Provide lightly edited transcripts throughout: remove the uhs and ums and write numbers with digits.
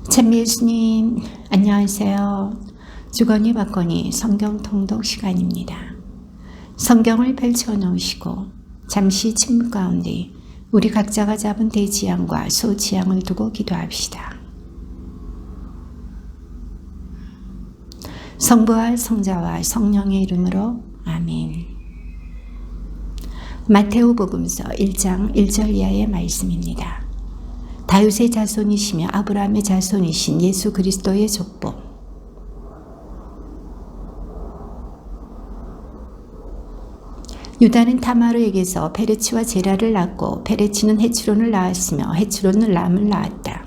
찬미 예수님, 안녕하세요. 주거니 받거니 성경 통독 시간입니다. 성경을 펼쳐놓으시고 잠시 침묵 가운데 우리 각자가 잡은 대지향과 소지향을 두고 기도합시다. 성부와 성자와 성령의 이름으로 아멘. 마태복음서 1장 1절 이하의 말씀입니다. 다윗의 자손이시며 아브라함의 자손이신 예수 그리스도의 족보. 유다는 타마르에게서 페레치와 제라를 낳고 페레치는 헤츠론을 낳았으며 헤츠론은 람을 낳았다.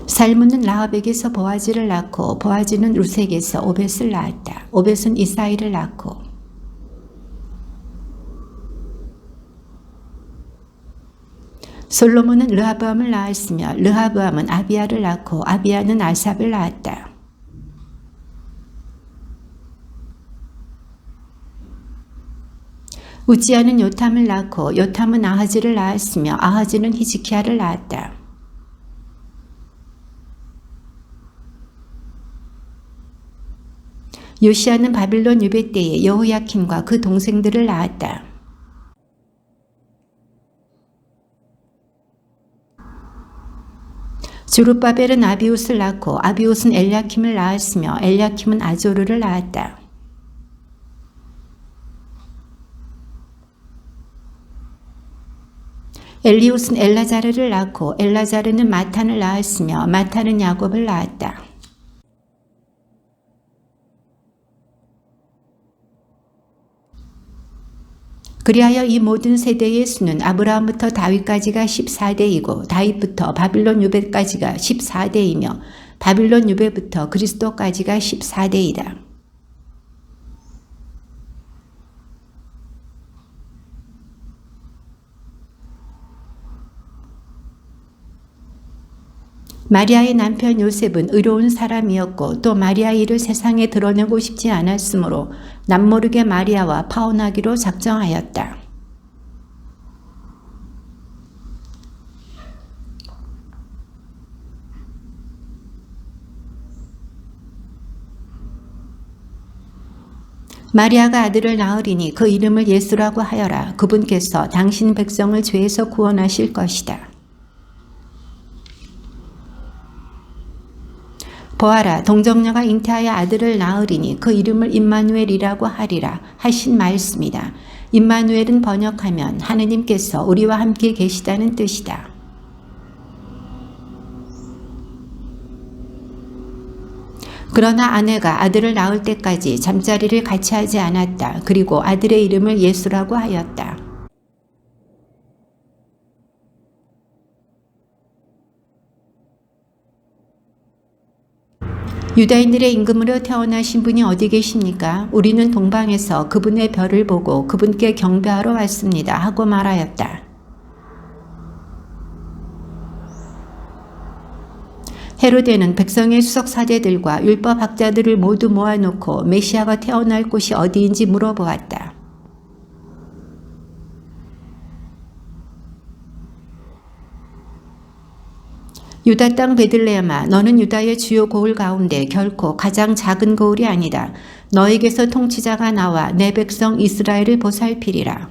살문은 라합에게서 보아즈를 낳고 보아즈는 루색에서 오벳을 낳았다. 오벳은 이사이를 낳고 솔로몬은 르하브암을 낳았으며 르하브암은 아비야를 낳고 아비야는 아삽을 낳았다. 우지야는 요탐을 낳고 요탐은 아하즈를 낳았으며 아하즈는 히즈키야를 낳았다. 요시야는 바빌론 유배 때에 여호야킨과 그 동생들을 낳았다. 주룹바벨은 아비웃을 낳고 아비웃은 엘야킴을 낳았으며 엘야킴은 아조르를 낳았다. 엘리웃은 엘라자르를 낳고 엘라자르는 마탄을 낳았으며 마탄은 야곱을 낳았다. 그리하여 이 모든 세대의 수는 아브라함부터 다윗까지가 14대이고 다윗부터 바빌론 유배까지가 14대이며 바빌론 유배부터 그리스도까지가 14대이다. 마리아의 남편 요셉은 의로운 사람이었고 또 마리아의 일을 세상에 드러내고 싶지 않았으므로 남모르게 마리아와 파혼하기로 작정하였다. 마리아가 아들을 낳으리니 그 이름을 예수라고 하여라. 그분께서 당신 백성을 죄에서 구원하실 것이다. 보아라, 동정녀가 잉태하여 아들을 낳으리니 그 이름을 임마누엘이라고 하리라 하신 말씀이다. 임마누엘은 번역하면 하느님께서 우리와 함께 계시다는 뜻이다. 그러나 아내가 아들을 낳을 때까지 잠자리를 같이 하지 않았다. 그리고 아들의 이름을 예수라고 하였다. 유다인들의 임금으로 태어나신 분이 어디 계십니까? 우리는 동방에서 그분의 별을 보고 그분께 경배하러 왔습니다. 하고 말하였다. 헤로데는 백성의 수석 사제들과 율법학자들을 모두 모아놓고 메시아가 태어날 곳이 어디인지 물어보았다. 유다 땅 베들레헴아, 너는 유다의 주요 고을 가운데 결코 가장 작은 고을이 아니다. 너에게서 통치자가 나와 내 백성 이스라엘을 보살피리라.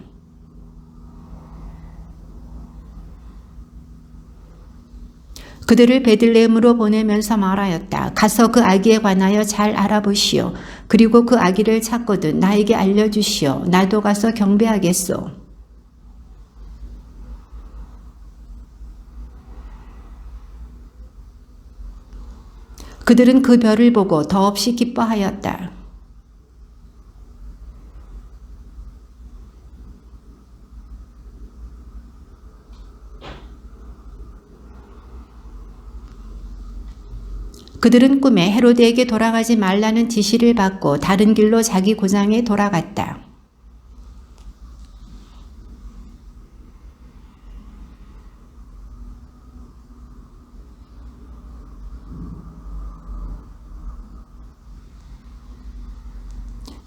그들을 베들레헴으로 보내면서 말하였다. 가서 그 아기에 관하여 잘 알아보시오. 그리고 그 아기를 찾거든 나에게 알려주시오. 나도 가서 경배하겠소. 그들은 그 별을 보고 더없이 기뻐하였다. 그들은 꿈에 헤로데에게 돌아가지 말라는 지시를 받고 다른 길로 자기 고장에 돌아갔다.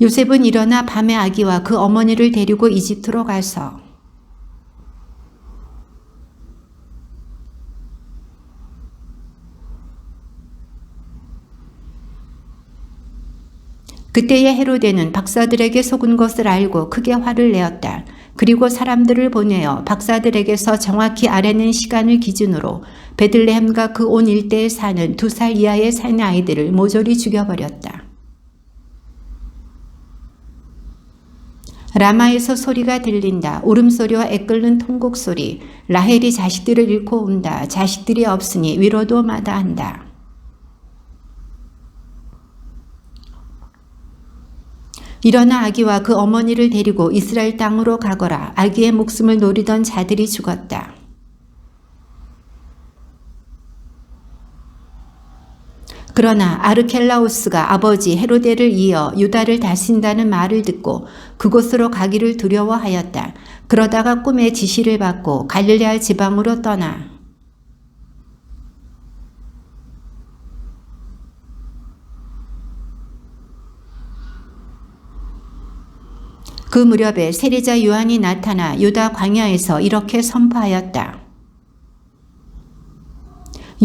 요셉은 일어나 밤에 아기와 그 어머니를 데리고 이집트로 가서 그때에 헤로데는 박사들에게 속은 것을 알고 크게 화를 내었다. 그리고 사람들을 보내어 박사들에게서 정확히 알아낸 시간을 기준으로 베들레헴과 그 온 일대에 사는 2살 이하의 사내 아이들을 모조리 죽여버렸다. 라마에서 소리가 들린다. 울음소리와 애끓는 통곡소리. 라헬이 자식들을 잃고 운다. 자식들이 없으니 위로도 마다한다. 일어나 아기와 그 어머니를 데리고 이스라엘 땅으로 가거라. 아기의 목숨을 노리던 자들이 죽었다. 그러나 아르켈라오스가 아버지 헤로데를 이어 유다를 다스린다는 말을 듣고 그곳으로 가기를 두려워하였다. 그러다가 꿈의 지시를 받고 갈릴레아 지방으로 떠나 그 무렵에 세례자 요한이 나타나 유다 광야에서 이렇게 선포하였다.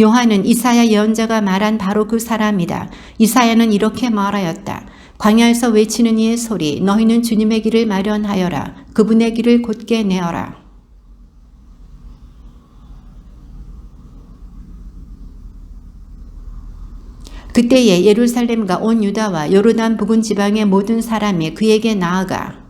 요한은 이사야 예언자가 말한 바로 그 사람이다. 이사야는 이렇게 말하였다. 광야에서 외치는 이의 소리, 너희는 주님의 길을 마련하여라. 그분의 길을 곧게 내어라. 그때에 예루살렘과 온 유다와 요르단 부근 지방의 모든 사람이 그에게 나아가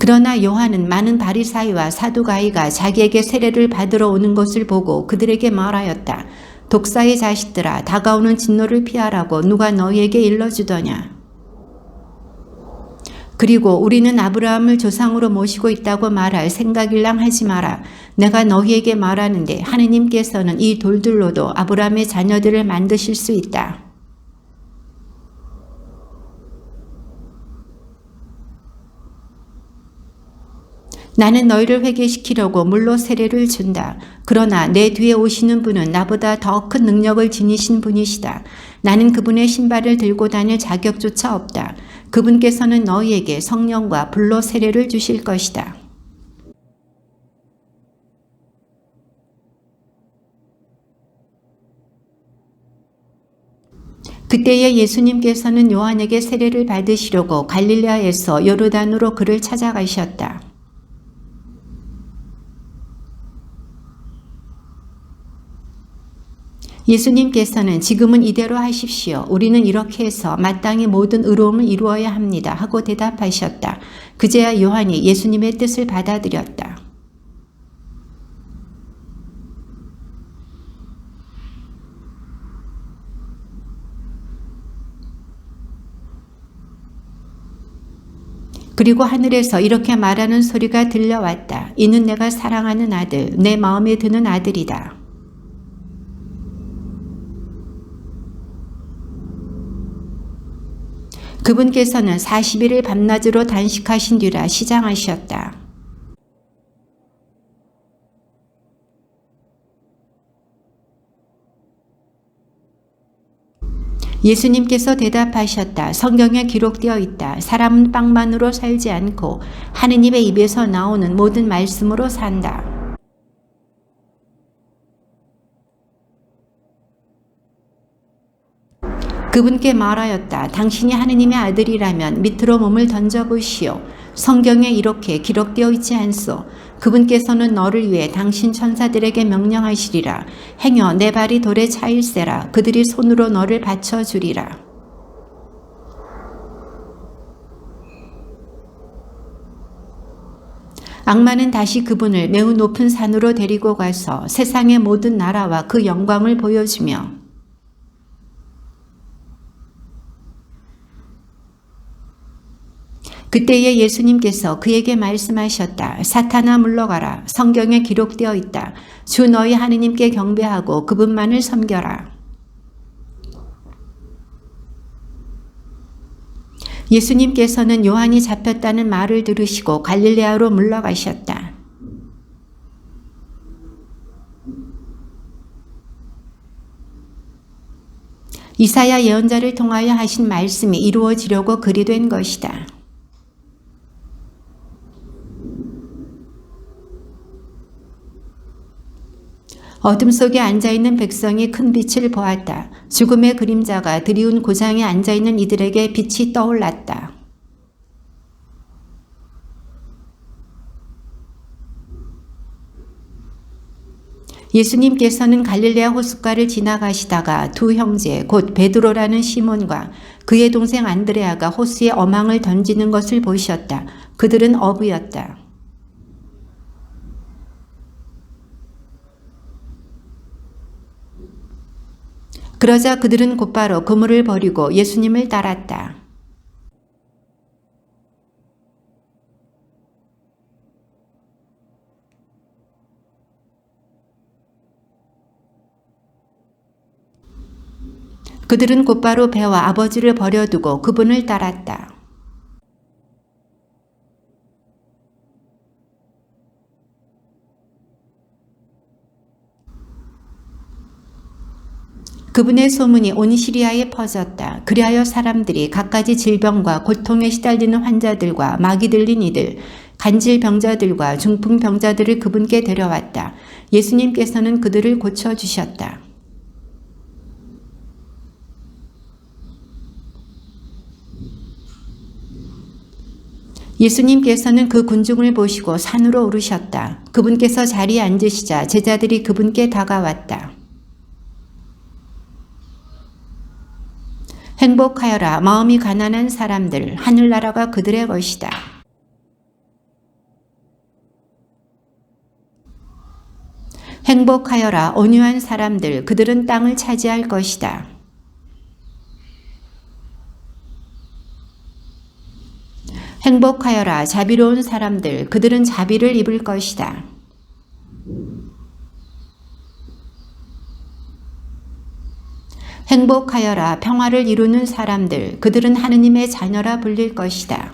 그러나 요한은 많은 바리사이와 사두가이가 자기에게 세례를 받으러 오는 것을 보고 그들에게 말하였다. 독사의 자식들아, 다가오는 진노를 피하라고 누가 너희에게 일러주더냐. 그리고 우리는 아브라함을 조상으로 모시고 있다고 말할 생각일랑 하지 마라. 내가 너희에게 말하는데 하느님께서는 이 돌들로도 아브라함의 자녀들을 만드실 수 있다. 나는 너희를 회개시키려고 물로 세례를 준다. 그러나 내 뒤에 오시는 분은 나보다 더 큰 능력을 지니신 분이시다. 나는 그분의 신발을 들고 다닐 자격조차 없다. 그분께서는 너희에게 성령과 불로 세례를 주실 것이다. 그때에 예수님께서는 요한에게 세례를 받으시려고 갈릴레아에서 요르단으로 그를 찾아가셨다. 예수님께서는 지금은 이대로 하십시오. 우리는 이렇게 해서 마땅히 모든 의로움을 이루어야 합니다. 하고 대답하셨다. 그제야 요한이 예수님의 뜻을 받아들였다. 그리고 하늘에서 이렇게 말하는 소리가 들려왔다. 이는 내가 사랑하는 아들, 내 마음에 드는 아들이다. 그분께서는 40일을 밤낮으로 단식하신 뒤라 시장하셨다. 예수님께서 대답하셨다. 성경에 기록되어 있다. 사람은 빵만으로 살지 않고 하느님의 입에서 나오는 모든 말씀으로 산다. 그분께 말하였다. 당신이 하느님의 아들이라면 밑으로 몸을 던져보시오. 성경에 이렇게 기록되어 있지 않소. 그분께서는 너를 위해 당신 천사들에게 명령하시리라. 행여 내 발이 돌에 차일세라. 그들이 손으로 너를 받쳐주리라. 악마는 다시 그분을 매우 높은 산으로 데리고 가서 세상의 모든 나라와 그 영광을 보여주며 그때에 예수님께서 그에게 말씀하셨다. 사탄아 물러가라. 성경에 기록되어 있다. 주 너희 하느님께 경배하고 그분만을 섬겨라. 예수님께서는 요한이 잡혔다는 말을 들으시고 갈릴레아로 물러가셨다. 이사야 예언자를 통하여 하신 말씀이 이루어지려고 그리 된 것이다. 어둠 속에 앉아있는 백성이 큰 빛을 보았다. 죽음의 그림자가 드리운 고장에 앉아있는 이들에게 빛이 떠올랐다. 예수님께서는 갈릴레아 호숫가를 지나가시다가 두 형제 곧 베드로라는 시몬과 그의 동생 안드레아가 호수에 어망을 던지는 것을 보셨다. 그들은 어부였다. 그러자 그들은 곧바로 그물을 버리고 예수님을 따랐다. 그들은 곧바로 배와 아버지를 버려두고 그분을 따랐다. 그분의 소문이 온 시리아에 퍼졌다. 그리하여 사람들이 갖가지 질병과 고통에 시달리는 환자들과 마귀 들린 이들, 간질병자들과 중풍병자들을 그분께 데려왔다. 예수님께서는 그들을 고쳐주셨다. 예수님께서는 그 군중을 보시고 산으로 오르셨다. 그분께서 자리에 앉으시자 제자들이 그분께 다가왔다. 행복하여라 마음이 가난한 사람들, 하늘나라가 그들의 것이다. 행복하여라 온유한 사람들, 그들은 땅을 차지할 것이다. 행복하여라 자비로운 사람들, 그들은 자비를 입을 것이다. 행복하여라 평화를 이루는 사람들, 그들은 하느님의 자녀라 불릴 것이다.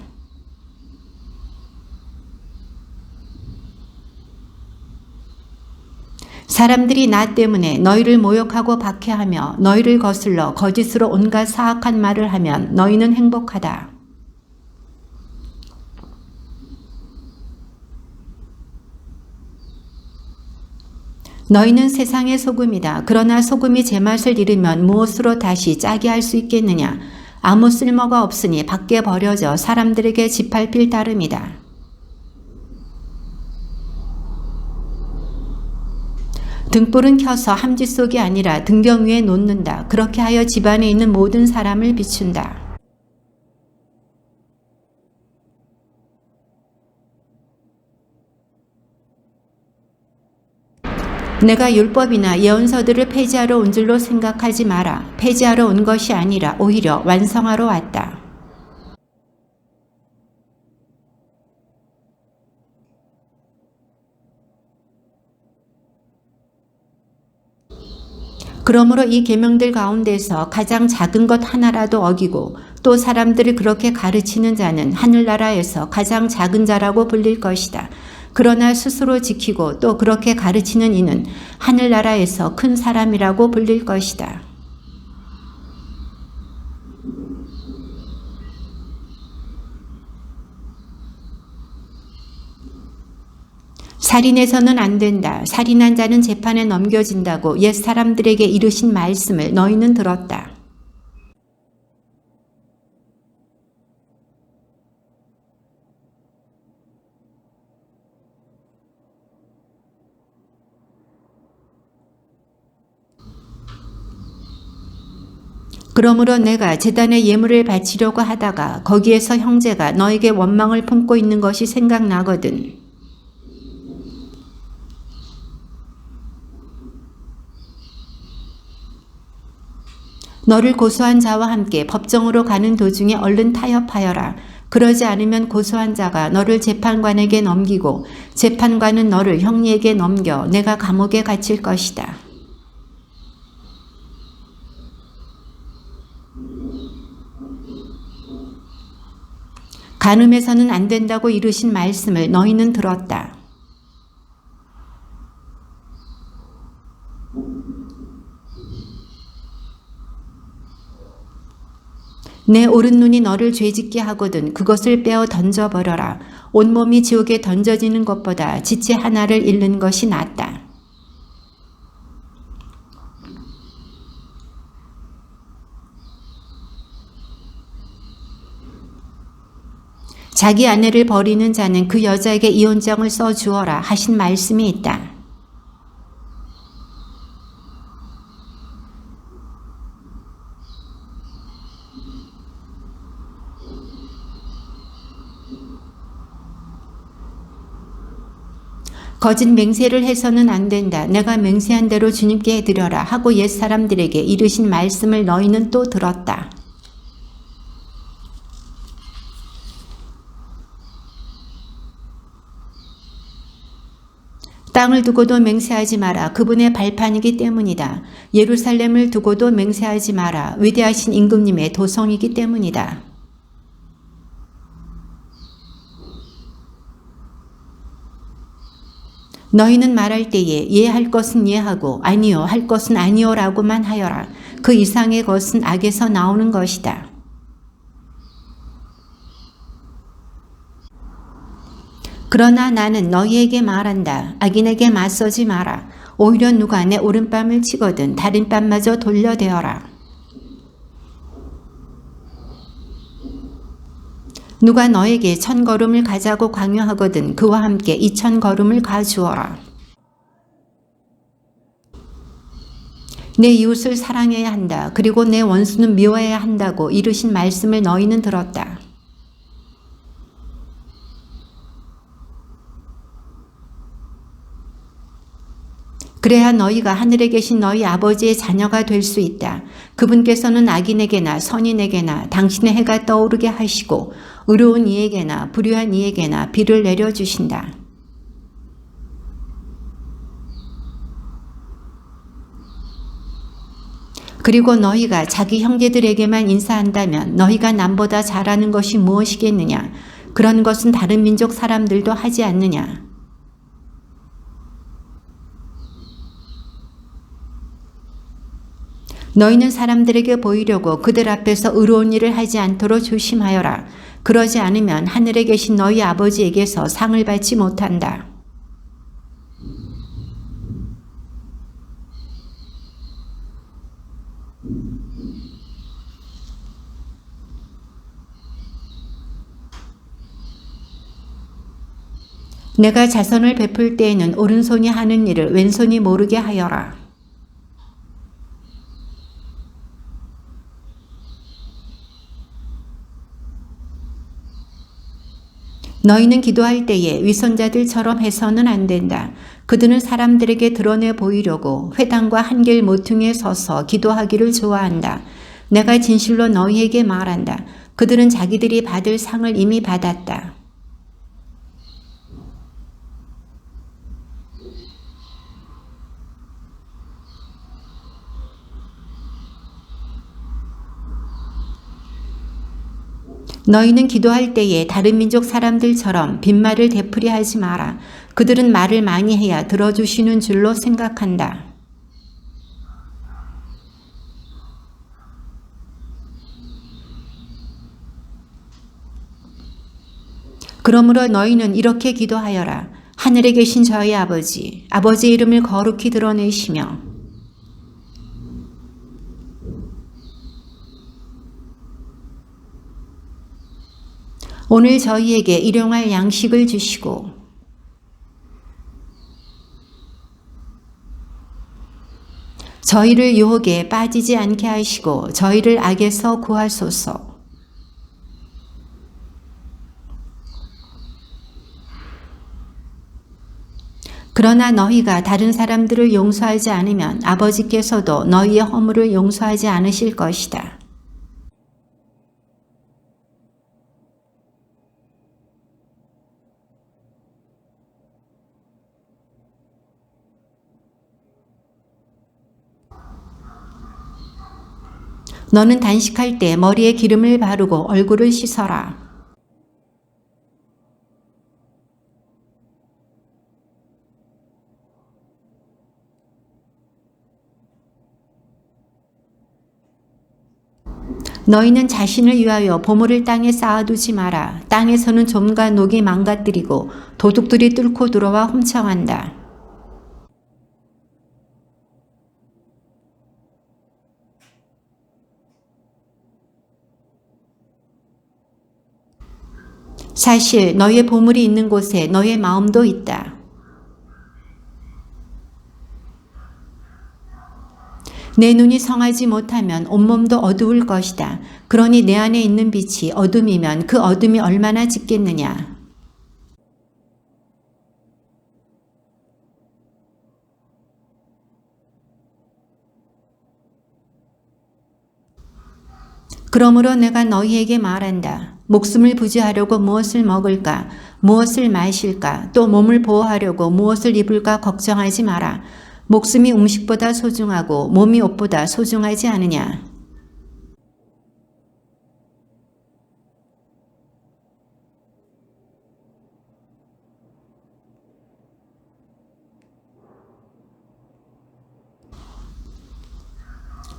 사람들이 나 때문에 너희를 모욕하고 박해하며 너희를 거슬러 거짓으로 온갖 사악한 말을 하면 너희는 행복하다. 너희는 세상의 소금이다. 그러나 소금이 제맛을 잃으면 무엇으로 다시 짜게 할 수 있겠느냐. 아무 쓸모가 없으니 밖에 버려져 사람들에게 짓밟힐 따름이다. 등불은 켜서 함지 속이 아니라 등경 위에 놓는다. 그렇게 하여 집안에 있는 모든 사람을 비춘다. 내가 율법이나 예언서들을 폐지하러 온 줄로 생각하지 마라. 폐지하러 온 것이 아니라 오히려 완성하러 왔다. 그러므로 이 계명들 가운데서 가장 작은 것 하나라도 어기고 또 사람들을 그렇게 가르치는 자는 하늘나라에서 가장 작은 자라고 불릴 것이다. 그러나 스스로 지키고 또 그렇게 가르치는 이는 하늘나라에서 큰 사람이라고 불릴 것이다. 살인해서는 안 된다. 살인한 자는 재판에 넘겨진다고 옛 사람들에게 이르신 말씀을 너희는 들었다. 그러므로 내가 제단에 예물을 바치려고 하다가 거기에서 형제가 너에게 원망을 품고 있는 것이 생각나거든. 너를 고소한 자와 함께 법정으로 가는 도중에 얼른 타협하여라. 그러지 않으면 고소한 자가 너를 재판관에게 넘기고 재판관은 너를 형리에게 넘겨 내가 감옥에 갇힐 것이다. 간음해서는 안 된다고 이르신 말씀을 너희는 들었다. 내 오른눈이 너를 죄짓게 하거든 그것을 빼어 던져버려라. 온몸이 지옥에 던져지는 것보다 지체 하나를 잃는 것이 낫다. 자기 아내를 버리는 자는 그 여자에게 이혼장을 써주어라 하신 말씀이 있다. 거짓 맹세를 해서는 안 된다. 내가 맹세한 대로 주님께 드려라 하고 옛사람들에게 이르신 말씀을 너희는 또 들었다. 땅을 두고도 맹세하지 마라. 그분의 발판이기 때문이다. 예루살렘을 두고도 맹세하지 마라. 위대하신 임금님의 도성이기 때문이다. 너희는 말할 때에 예할 것은 예하고 아니요 할 것은 아니요라고만 하여라. 그 이상의 것은 악에서 나오는 것이다. 그러나 나는 너희에게 말한다. 악인에게 맞서지 마라. 오히려 누가 내 오른뺨을 치거든 다른 뺨마저 돌려대어라. 누가 너에게 1000걸음을 가자고 강요하거든 그와 함께 2000걸음을 가주어라. 내 이웃을 사랑해야 한다. 그리고 내 원수는 미워해야 한다고 이르신 말씀을 너희는 들었다. 그래야 너희가 하늘에 계신 너희 아버지의 자녀가 될 수 있다. 그분께서는 악인에게나 선인에게나 당신의 해가 떠오르게 하시고 의로운 이에게나 불의한 이에게나 비를 내려주신다. 그리고 너희가 자기 형제들에게만 인사한다면 너희가 남보다 잘하는 것이 무엇이겠느냐? 그런 것은 다른 민족 사람들도 하지 않느냐? 너희는 사람들에게 보이려고 그들 앞에서 의로운 일을 하지 않도록 조심하여라. 그러지 않으면 하늘에 계신 너희 아버지에게서 상을 받지 못한다. 내가 자선을 베풀 때에는 오른손이 하는 일을 왼손이 모르게 하여라. 너희는 기도할 때에 위선자들처럼 해서는 안 된다. 그들은 사람들에게 드러내 보이려고 회당과 한길 모퉁이에 서서 기도하기를 좋아한다. 내가 진실로 너희에게 말한다. 그들은 자기들이 받을 상을 이미 받았다. 너희는 기도할 때에 다른 민족 사람들처럼 빈말을 되풀이하지 마라. 그들은 말을 많이 해야 들어주시는 줄로 생각한다. 그러므로 너희는 이렇게 기도하여라. 하늘에 계신 저희 아버지, 아버지의 이름을 거룩히 드러내시며 오늘 저희에게 일용할 양식을 주시고 저희를 유혹에 빠지지 않게 하시고 저희를 악에서 구하소서. 그러나 너희가 다른 사람들을 용서하지 않으면 아버지께서도 너희의 허물을 용서하지 않으실 것이다. 너는 단식할 때 머리에 기름을 바르고 얼굴을 씻어라. 너희는 자신을 위하여 보물을 땅에 쌓아두지 마라. 땅에서는 좀과 녹이 망가뜨리고 도둑들이 뚫고 들어와 훔쳐간다. 사실 너의 보물이 있는 곳에 너의 마음도 있다. 내 눈이 성하지 못하면 온몸도 어두울 것이다. 그러니 내 안에 있는 빛이 어둠이면 그 어둠이 얼마나 짙겠느냐. 그러므로 내가 너희에게 말한다. 목숨을 부지하려고 무엇을 먹을까, 무엇을 마실까, 또 몸을 보호하려고 무엇을 입을까 걱정하지 마라. 목숨이 음식보다 소중하고 몸이 옷보다 소중하지 않으냐.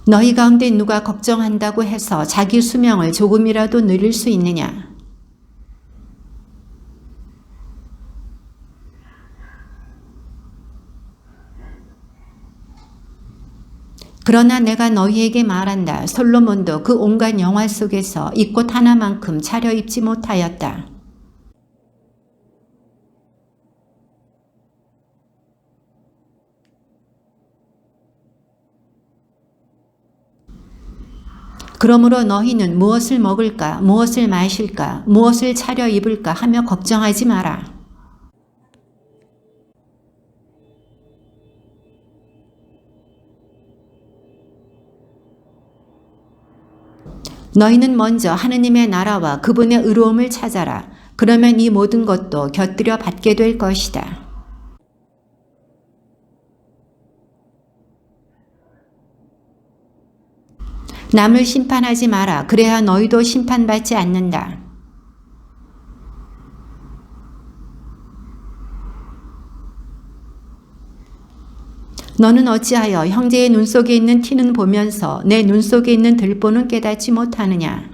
너희 가운데 누가 걱정한다고 해서 자기 수명을 조금이라도 늘릴 수 있느냐? 그러나 내가 너희에게 말한다. 솔로몬도 그 온갖 영화 속에서 이 꽃 하나만큼 차려입지 못하였다. 그러므로 너희는 무엇을 먹을까, 무엇을 마실까, 무엇을 차려입을까 하며 걱정하지 마라. 너희는 먼저 하느님의 나라와 그분의 의로움을 찾아라. 그러면 이 모든 것도 곁들여 받게 될 것이다. 남을 심판하지 마라. 그래야 너희도 심판받지 않는다. 너는 어찌하여 형제의 눈 속에 있는 티는 보면서 내 눈 속에 있는 들보는 깨닫지 못하느냐?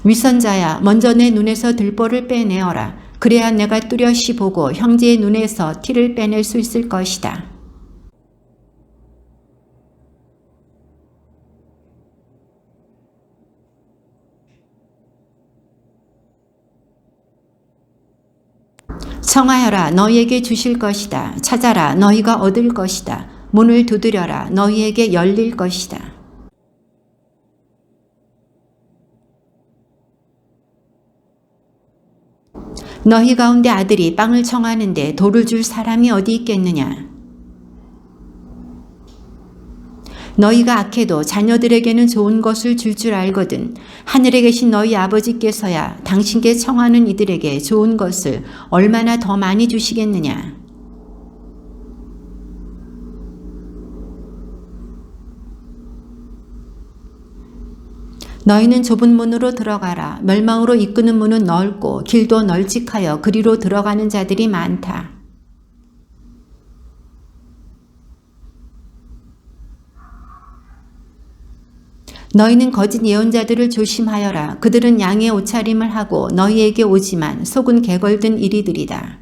위선자야, 먼저 내 눈에서 들보를 빼내어라. 그래야 내가 뚜렷이 보고 형제의 눈에서 티를 빼낼 수 있을 것이다. 청하여라, 너희에게 주실 것이다. 찾아라, 너희가 얻을 것이다. 문을 두드려라, 너희에게 열릴 것이다. 너희 가운데 아들이 빵을 청하는데 돌을 줄 사람이 어디 있겠느냐? 너희가 악해도 자녀들에게는 좋은 것을 줄 알거든. 하늘에 계신 너희 아버지께서야 당신께 청하는 이들에게 좋은 것을 얼마나 더 많이 주시겠느냐. 너희는 좁은 문으로 들어가라. 멸망으로 이끄는 문은 넓고 길도 널찍하여 그리로 들어가는 자들이 많다. 너희는 거짓 예언자들을 조심하여라. 그들은 양의 옷차림을 하고 너희에게 오지만 속은 개걸든 이리들이다.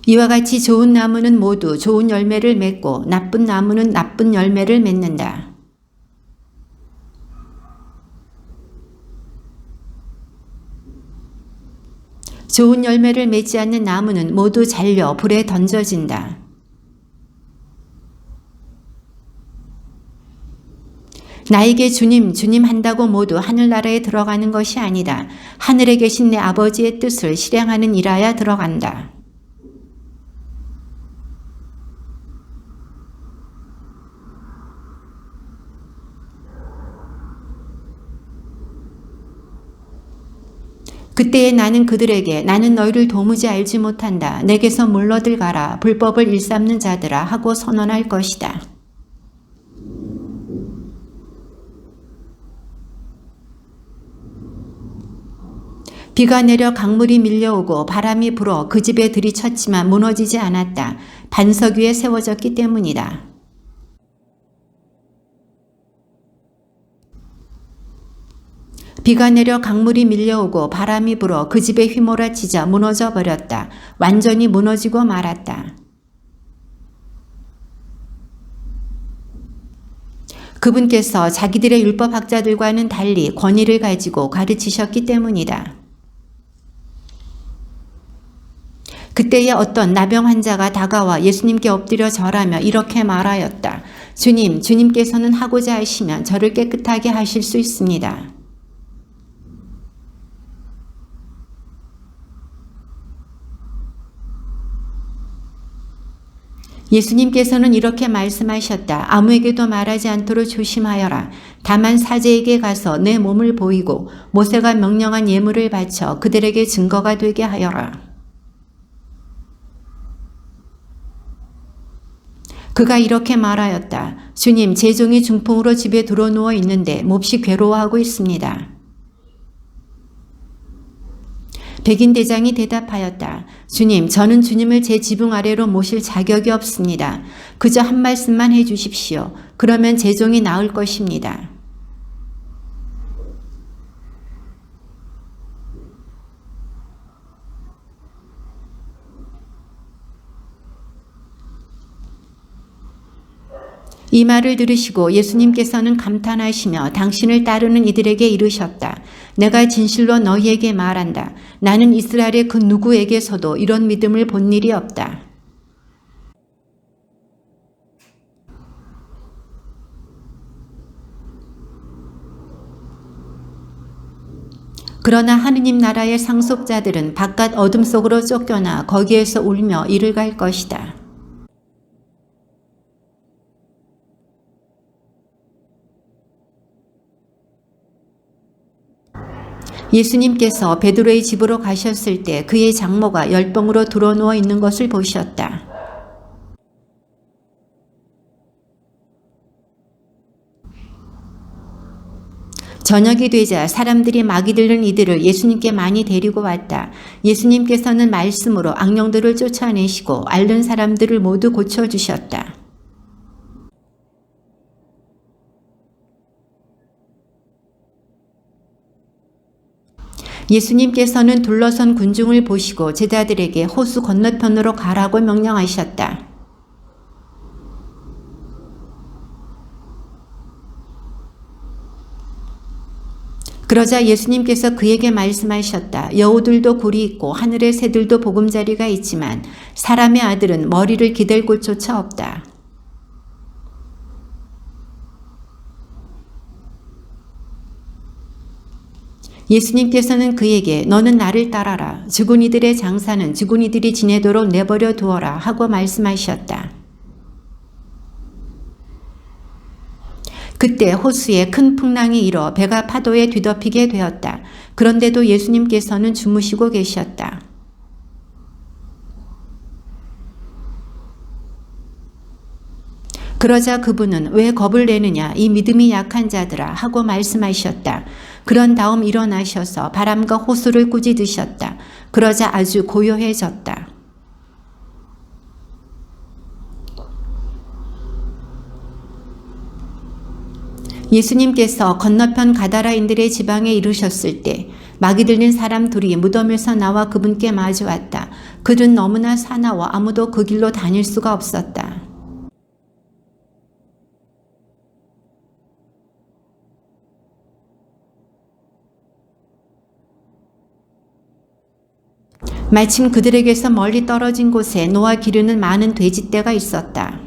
이와 같이 좋은 나무는 모두 좋은 열매를 맺고 나쁜 나무는 나쁜 열매를 맺는다. 좋은 열매를 맺지 않는 나무는 모두 잘려 불에 던져진다. 나에게 주님, 주님 한다고 모두 하늘나라에 들어가는 것이 아니다. 하늘에 계신 내 아버지의 뜻을 실행하는 이라야 들어간다. 그때에 나는 그들에게 나는 너희를 도무지 알지 못한다. 내게서 물러들 가라. 불법을 일삼는 자들아 하고 선언할 것이다. 비가 내려 강물이 밀려오고 바람이 불어 그 집에 들이쳤지만 무너지지 않았다. 반석 위에 세워졌기 때문이다. 비가 내려 강물이 밀려오고 바람이 불어 그 집에 휘몰아치자 무너져 버렸다. 완전히 무너지고 말았다. 그분께서 자기들의 율법학자들과는 달리 권위를 가지고 가르치셨기 때문이다. 그때에 어떤 나병 환자가 다가와 예수님께 엎드려 절하며 이렇게 말하였다. 주님, 주님께서는 하고자 하시면 저를 깨끗하게 하실 수 있습니다. 예수님께서는 이렇게 말씀하셨다. 아무에게도 말하지 않도록 조심하여라. 다만 사제에게 가서 내 몸을 보이고 모세가 명령한 예물을 바쳐 그들에게 증거가 되게 하여라. 그가 이렇게 말하였다. 주님, 제 종이 중풍으로 집에 들어누워 있는데 몹시 괴로워하고 있습니다. 백인 대장이 대답하였다. 주님, 저는 주님을 제 지붕 아래로 모실 자격이 없습니다. 그저 한 말씀만 해주십시오. 그러면 제 종이 나을 것입니다. 이 말을 들으시고 예수님께서는 감탄하시며 당신을 따르는 이들에게 이르셨다. 내가 진실로 너희에게 말한다. 나는 이스라엘의 그 누구에게서도 이런 믿음을 본 일이 없다. 그러나 하느님 나라의 상속자들은 바깥 어둠 속으로 쫓겨나 거기에서 울며 이를 갈 것이다. 예수님께서 베드로의 집으로 가셨을 때 그의 장모가 열병으로 드러누워 있는 것을 보셨다. 저녁이 되자 사람들이 마귀 들린 이들을 예수님께 많이 데리고 왔다. 예수님께서는 말씀으로 악령들을 쫓아내시고 앓는 사람들을 모두 고쳐주셨다. 예수님께서는 둘러선 군중을 보시고 제자들에게 호수 건너편으로 가라고 명령하셨다. 그러자 예수님께서 그에게 말씀하셨다. 여우들도 굴이 있고 하늘의 새들도 보금자리가 있지만 사람의 아들은 머리를 기댈 곳조차 없다. 예수님께서는 그에게 너는 나를 따라라. 죽은 이들의 장사는 죽은 이들이 지내도록 내버려 두어라 하고 말씀하셨다. 그때 호수에 큰 풍랑이 일어 배가 파도에 뒤덮이게 되었다. 그런데도 예수님께서는 주무시고 계셨다. 그러자 그분은 왜 겁을 내느냐 이 믿음이 약한 자들아 하고 말씀하셨다. 그런 다음 일어나셔서 바람과 호수를 꾸짖으셨다. 그러자 아주 고요해졌다. 예수님께서 건너편 가다라인들의 지방에 이르셨을 때 마귀 들린 사람 둘이 무덤에서 나와 그분께 마주왔다. 그들은 너무나 사나워 아무도 그 길로 다닐 수가 없었다. 마침 그들에게서 멀리 떨어진 곳에 노아 기르는 많은 돼지떼가 있었다.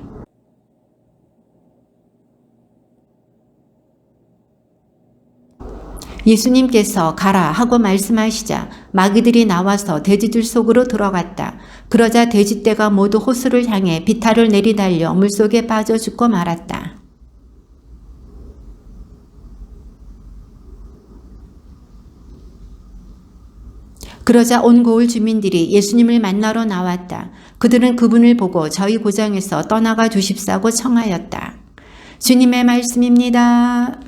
예수님께서 가라 하고 말씀하시자 마귀들이 나와서 돼지들 속으로 들어갔다. 그러자 돼지떼가 모두 호수를 향해 비탈을 내리달려 물속에 빠져 죽고 말았다. 그러자 온 고을 주민들이 예수님을 만나러 나왔다. 그들은 그분을 보고 저희 고장에서 떠나가 주십사고 청하였다. 주님의 말씀입니다.